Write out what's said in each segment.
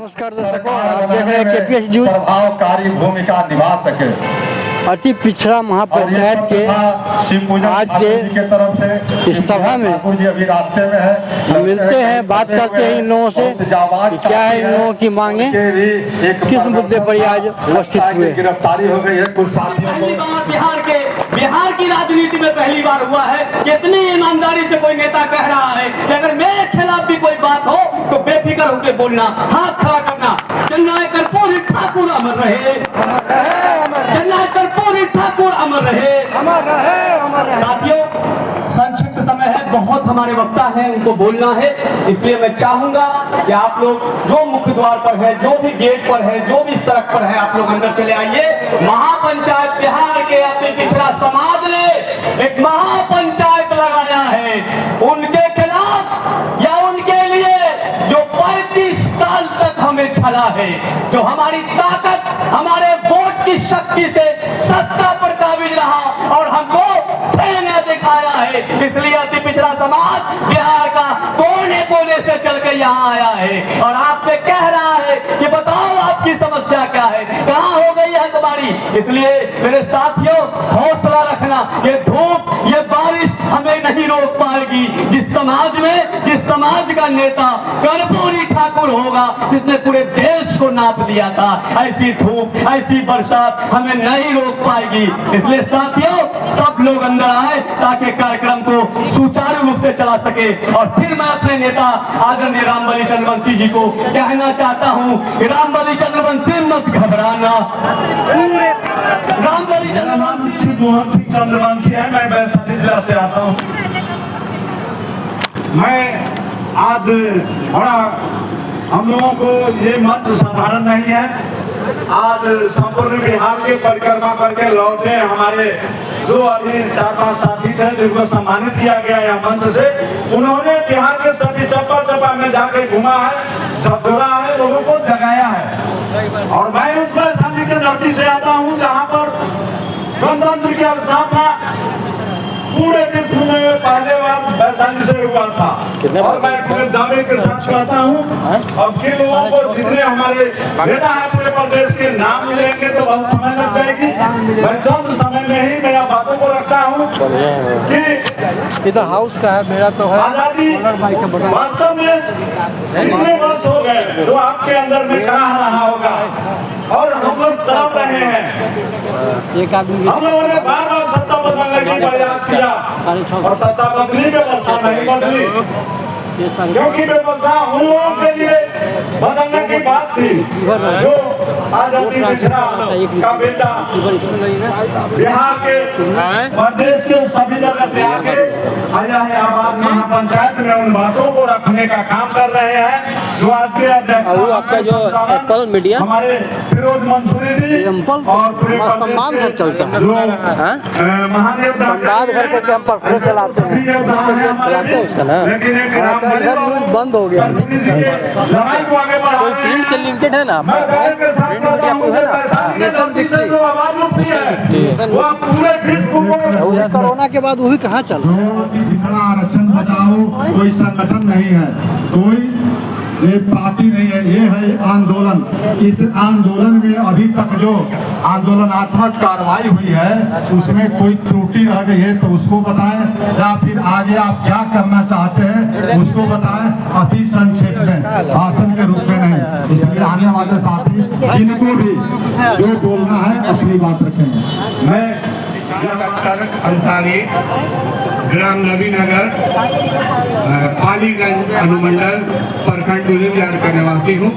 नमस्कार दर्शकों, आप देख रहे हैं केपीएस न्यूज। प्रभावकारी भूमिका निभा सके। अति पिछड़ा महापंचायत के आज के तरफ से इस सभा में अभी रास्ते में है, हम मिलते हैं, बात करते हैं इन लोगों से कि क्या है इन लोगों की मांगे, किस मुद्दे पर आज उपस्थित हुए। गिरफ्तारी हो गई है कुछ साथियों को। बिहार की राजनीति में पहली बार हुआ है कि इतनी ईमानदारी से कोई नेता कह रहा है कि अगर मेरे खिलाफ भी कोई बात हो तो बेफिक्र होकर बोलना, हाथ खड़ा करना। जननायक कर्पूरी ठाकुर अमर रहे, जननायक कर्पूरी ठाकुर अमर रहे। साथियों, संक्षिप्त समय है, बहुत हमारे वक्ता हैं, उनको बोलना है, इसलिए मैं चाहूंगा कि आप लोग जो मुख्य द्वार पर है, जो भी गेट पर है, जो भी सड़क पर है, आप लोग अंदर चले आइए। महापंचायत बिहार के अति पिछड़ा समाज ने एक महापंचायत लगाया है उनके खिलाफ या उनके लिए जो 35 साल तक हमें छला है, जो हमारी ताकत हमारे वोट की शक्ति से सत्ता पर काबिज रहा और हमको ठेंगा दिखाया है। इसलिए अति पिछड़ा समाज बिहार का कोने कोने से चल कर यहाँ आया है और आपसे कह रहा है कि बताओ आपकी समस्या क्या है, कहाँ हो गई है हकमारी। इसलिए मेरे साथियों, हौसला रखना, ये धूप ये बारिश हमें नहीं रोक पाएगी। जिस समाज का नेता कर्पूरी ठाकुर होगा, जिसने पूरे देश को नाप दिया था, ऐसी धूप ऐसी बरसात हमें नहीं रोक पाएगी। इसलिए साथियों, सब लोग अंदर आए ताकि कार्यक्रम को सुचारू रूप से चला सके। और फिर मैं अपने नेता आदरणीय रामबली चंद्रवंशी जी को कहना चाहता हूं कि रामबली चंद्रवंशी मत घबराना। रामबली चंद्रवंशी मोहन सिंह चंद्रवंशी है, मैं वैशाली जिला से आता हूँ। मैं आज बड़ा, हम लोगों को ये मंच साधारण नहीं है। आज संपूर्ण बिहार की परिक्रमा करके लौटे हमारे जो अभी 4-5 साथी थे जिनको सम्मानित किया गया है मंच से, उन्होंने बिहार के सभी चप्पा चप्पा में जाकर घुमा है, झकझोरा है, लोगों को जगाया है। और मैं उस वैशाली के धरती से आता हूँ जहाँ पर गणतंत्र की स्थापना पूरे विश्व में पहले बार वैशाली से हुआ था। और मैं पूरे दावे के साथ कहता हूँ, अब के लोगों को जितने हमारे नेता है पूरे प्रदेश के नाम लेंगे तो बहुत समय लग जाएगी। मैं चंद समय में ही मेरा बातों को रखता हूँ कि इधर हाउस का है, मेरा तो है आजादी वास्तव में इतने वर्ष हो गए जो आपके अंदर में कहा रहा होगा और हम लोग तड़प रहे हैं। एक आदमी हम लोगों ने बार-बार सत्ता बदलने की प्रयास किया और सत्ता बदली, व्यवस्था नहीं बदली, क्योंकि व्यवस्था उन लोगों के लिए बदलने की बात थी जो आजादी पिछड़ा का बेटा बिहार के प्रदेश के सभी जगह से आके आया है। आबाद महापंचायत में उन बातों को रखने का काम कर रहे हैं जो आज के अध्यक्ष आपका जो एप्पल मीडिया हमारे फिरोज मंसूरी जी और पूरे सम्मान घर चलता है, महादेव चलाते हैं उसका ना, इधर न्यूज बंद हो गया। लड़ाई को आगे बढ़ा कोई प्रिंट से लिंकेड है ना, प्रिंट मीडिया को है ना, आवाज उठती है वो पूरे विश्व को। कोरोना के बाद वही कहाँ चल रहा है। पिछड़ा आरक्षण बचाओ कोई संगठन नहीं है, कोई ये पार्टी नहीं है, ये है आंदोलन। इस आंदोलन में अभी तक जो आंदोलनात्मक कार्रवाई हुई है उसमें कोई त्रुटि रह गई है तो उसको बताएं, या फिर आगे आप क्या करना चाहते हैं उसको बताएं, अति संक्षेप में, भाषण के रूप में नहीं। इसलिए आने वाले साथी जिनको भी जो बोलना है अपनी बात रखेंगे। मैं अंसारी, ग्राम नवीनगर, पालीगंज अनुमंडल, प्रखंड डुलीबिहार का निवासी हूँ।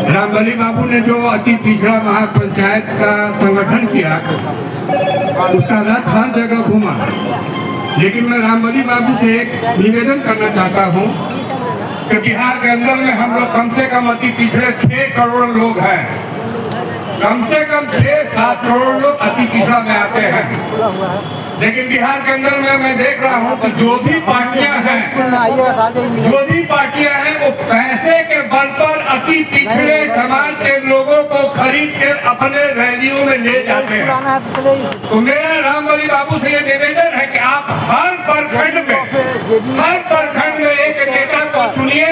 रामबली बाबू ने जो अति पिछड़ा महापंचायत का संगठन किया उसका रथ हर जगह घूमा, लेकिन मैं रामबली बाबू से एक निवेदन करना चाहता हूँ कि बिहार के अंदर में हम लोग कम से कम अति पिछड़े 6 करोड़ लोग हैं, कम से कम 6-7 करोड़ लोग अति पिछड़ा में आते हैं। लेकिन बिहार के अंदर में मैं देख रहा हूँ कि जो भी पार्टियां हैं वो पैसे के बल पर अति पिछड़े समाज के लोगों को खरीद के अपने रैलियों में ले जाते हैं। तो मेरा रामबली बाबू से ये निवेदन है कि आप हर प्रखंड में एक नेता को चुनिए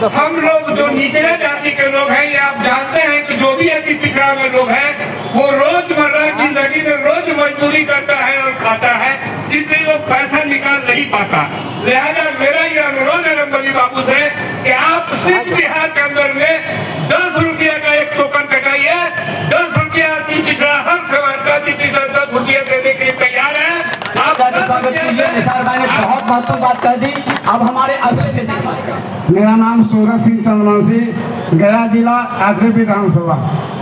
हम लोग जो निचले जाति के लोग हैं, ये आप जानते हैं कि जो भी अति पिछड़ा में लोग हैं, वो रोजमर्रा जिंदगी में रोज मजदूरी करता है और खाता है, इसलिए वो पैसा निकाल नहीं पाता। लिहाजा मेरा ये अनुरोध है रामबली बाबू से कि आप सिर्फ बिहार के अंदर में 10 रुपया का एक टोकन कटाइए। 10 रुपया अति पिछड़ा, हर समाज का अति पिछड़ा 10 रुपया देने के लिए तैयार है। आप स्वागत कीजिए। निसार भाई ने बहुत महत्वपूर्ण बात कह दी। अब हमारे अगले मेरा नाम सूरज सिंह चंद्रवंशी, गया जिला आखिरी विधानसभा।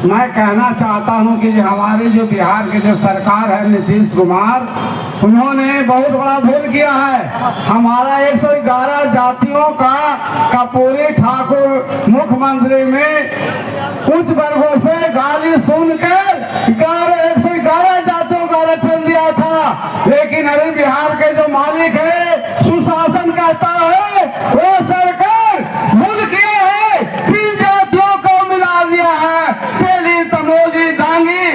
मैं कहना चाहता हूं कि हमारे जो बिहार के जो सरकार है नीतीश कुमार, उन्होंने बहुत बड़ा भूल किया है। हमारा 111 जातियों का कर्पूरी ठाकुर मुख्यमंत्री में कुछ वर्गों से गाली सुनकर 111 जातियों का आरक्षण दिया था, लेकिन अभी बिहार के जो मालिक है, सुशासन कहता है, वो सरकार भूल किया है, 3 जातियों को मिला दिया है, तेली, तमोजी, डांगी।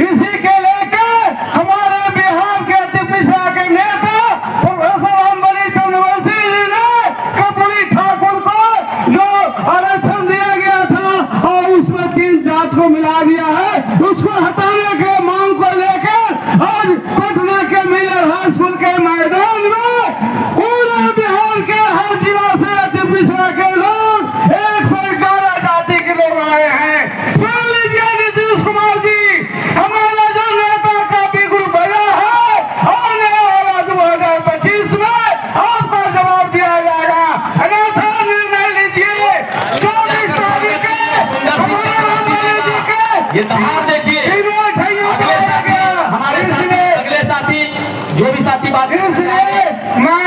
इसी के लेकर हमारे बिहार के अति पिछड़ा के नेता प्रोफेसर रामबली चंद्रवंशी जी ने कर्पूरी ठाकुर को जो आरक्षण दिया गया था और उसमें 3 जात को मिला दिया है, उसको हटाने के मांग को लेकर आज पटना के मिलर हाई स्कूल के मैदान में पूरे बिहार के हर जिला से अति पिछड़ा के लोग 111 जाति के लोग आए हैं। सुन लीजिए नीतीश कुमार जी, हमारा जो नेता का बिगुल बजा है, आने वाला 2025 में आपका जवाब दिया जाएगा। अन्यथा निर्णय लीजिए। 24 तारीख के हमारे रामबली जी के ये त्योहार देखिए। हमारे साथी, अगले साथी, जो भी साथी बात इसलिए मैं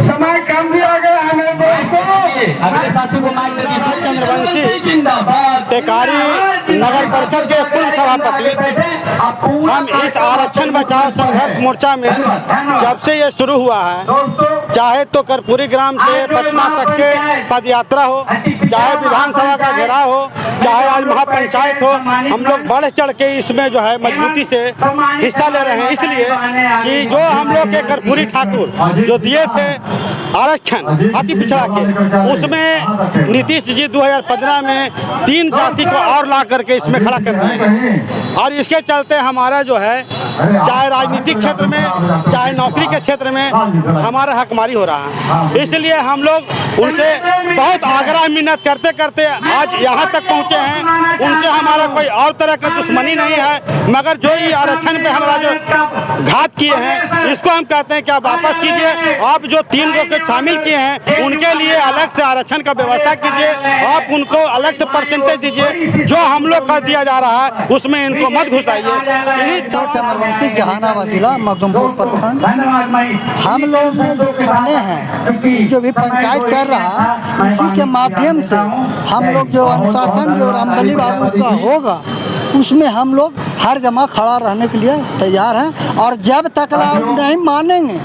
समय कम दिया गया है मेरे दोस्तों। अगले साथी को माइक दे दीजिए। चंद्रवंशी जिंदाबाद। टेकारी नगर परिषद के पूर्व सभापति। हम इस आरक्षण बचाओ संघर्ष मोर्चा में जब से ये शुरू हुआ है, चाहे तो कर्पूरी ग्राम से पटना तक के पद यात्रा हो, चाहे विधानसभा का घेराव हो, चाहे आज महापंचायत हो, हम लोग बढ़ चढ़ के इसमें जो है मजबूती से हिस्सा ले रहे हैं। इसलिए कि जो हम लोग के कर्पूरी ठाकुर जो दिए थे आरक्षण अति पिछड़ा के, उसमें नीतीश जी 2015 में 3 जाति को और ला करके इसमें खड़ा कर रहे हैं। और इसके चलते हमारा जो है, चाहे राजनीतिक क्षेत्र में, चाहे नौकरी के क्षेत्र में हमारा हकमारी हो रहा है। इसलिए हम लोग उनसे बहुत आग्रह मिन्नत करते करते आज यहाँ तक पहुँचे हैं। उनसे हमारा कोई और तरह का दुश्मनी नहीं है, मगर जो ये आरक्षण पे हमारा जो घात किए हैं, इसको हम कहते हैं कि आप वापस कीजिए। आप जो 3 लोग के शामिल किए हैं, उनके लिए अलग से आरक्षण का व्यवस्था कीजिए। आप उनको अलग से परसेंटेज दीजिए। जो हम लोग का दिया जा रहा है उसमें इनको मत घुसाइए। चंद्रवंशी, जहानाबाद जिला, मखदुमपुर प्रखंड। हम लोग जो बने हैं, जो भी पंचायत चल रहा है, इसी के माध्यम से हम लोग जो अनुशासन जो रामबली बाबू का होगा, उसमें हम लोग हर जगह खड़ा रहने के लिए तैयार हैं। और जब तक लाऊ नहीं मानेंगे,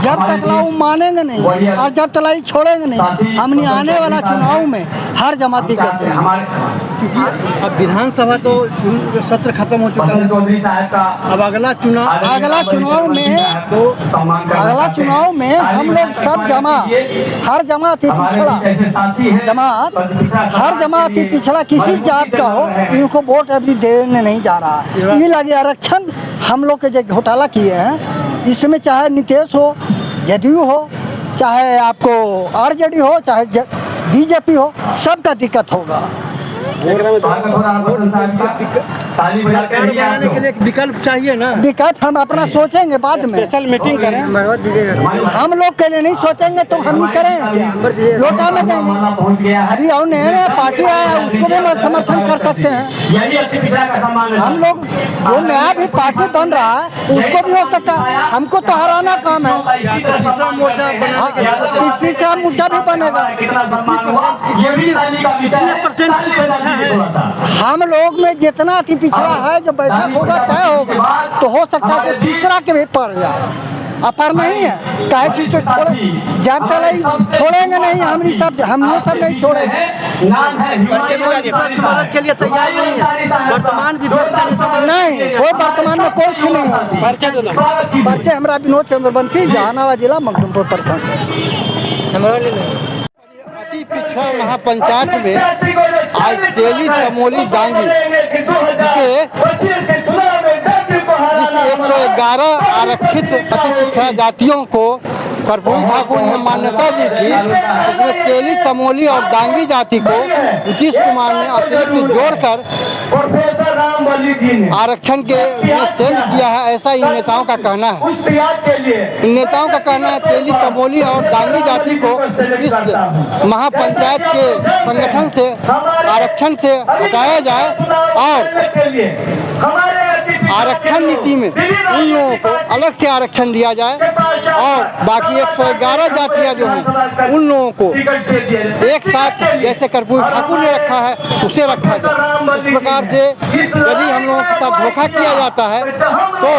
जब तक लाऊ मानेंगे नहीं और जब तक छोड़ेंगे नहीं, हमने आने वाला चुनाव में हर जमा दिक्कत है। क्योंकि अब विधानसभा तो सत्र खत्म हो चुका है। अब अगला चुनाव में हम लोग सब हर जमात पिछड़ा जमात, हर जमात पिछड़ा किसी जात का हो, इनको वोट अभी देने नहीं जा रहा है। ये लगे आरक्षण हम लोग के जो घोटाला किए हैं, इसमें चाहे नीतीश हो, जदयू हो, चाहे आपको आरजेडी हो, चाहे बीजेपी हो, सबका दिक्कत होगा। बनाने के लिए विकल्प चाहिए ना। विकल्प हम अपना सोचेंगे बाद में, स्पेशल मीटिंग करें। हम लोग के लिए नहीं सोचेंगे तो हम करेंगे, लोटा में देंगे। अभी और नया पार्टी आया, उसको भी हम समर्थन कर सकते हैं। हम लोग जो नया भी पार्टी बन रहा है, उसको भी हो सकता है। हमको तो हराना काम है। तीसरा मोर्चा भी बनेगा। हम लोग में जितना अति पिछड़ा है, जो बैठक होगा तय होगा, तो हो सकता है कि तीसरा के भी पड़ जाए। अपर नहीं है, काहे कि जब तक छोड़ेंगे नहीं, हम लोग सब नहीं छोड़ेंगे। के लिए तैयार नहीं है। वर्तमान नहीं, कोई वर्तमान में कुछ नहीं है। परिचय हमारा विनोद चंद्रवंशी, जहानाबाद जिला, मखदुमपुर प्रखंड। तेली पिछड़ा महापंचायत में आज तेली चमोली दांगी जिसे 111 आरक्षित अति पिछड़ा जातियों को कर्पूरी ठाकुर ने मान्यता दी थी। इसमें तेली चमोली और दांगी जाति को नीतीश कुमार ने अतिरिक्त जोड़कर आरक्षण के चेंज किया है, ऐसा इन नेताओं का कहना है। इन नेताओं का कहना है तेली चमोली और दांगी जाति को इस महापंचायत के संगठन से आरक्षण से हटाया जाए और आरक्षण नीति में उन लोगों को अलग से आरक्षण दिया जाए और बाकी 111 जातियां जो हैं उन लोगों को एक साथ जैसे कर्पूरी ठाकुर ने रखा है उसे रखा जाए। इस प्रकार से यदि हम लोगों के साथ धोखा किया जाता है तो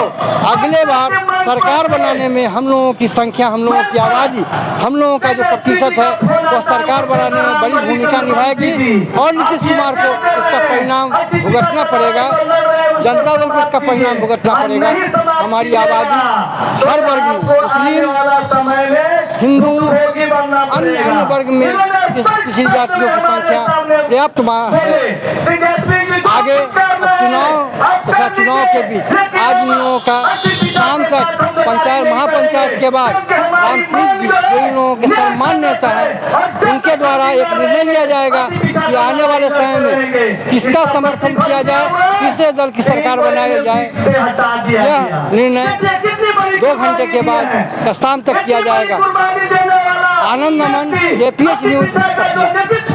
अगले बार सरकार बनाने में हम लोगों की संख्या, हम लोगों की आबादी, हम लोगों का जो प्रतिशत है वह सरकार बनाने में बड़ी भूमिका निभाएगी और नीतीश कुमार को इसका परिणाम भुगतना पड़ेगा। जनता दल को इसका परिणाम भुगतना पड़ेगा। हमारी आबादी हर वर्ग में, मुस्लिम, हिंदू, अन्य वर्ग में किसी जातियों की संख्या पर्याप्त है। आगे चुनाव तथा चुनाव के बीच आज इन लोगों का शाम तक पंचायत महापंचायत के बाद रामप्रीत जी जो इन लोगों के सम्मान नेता है उनके द्वारा एक निर्णय लिया जाएगा कि आने वाले समय में किसका समर्थन किया जाए, किससे दल की सरकार बनाई जाए। यह निर्णय 2 घंटे के बाद शाम तक किया जाएगा। आनंद अमन, JPH न्यूज।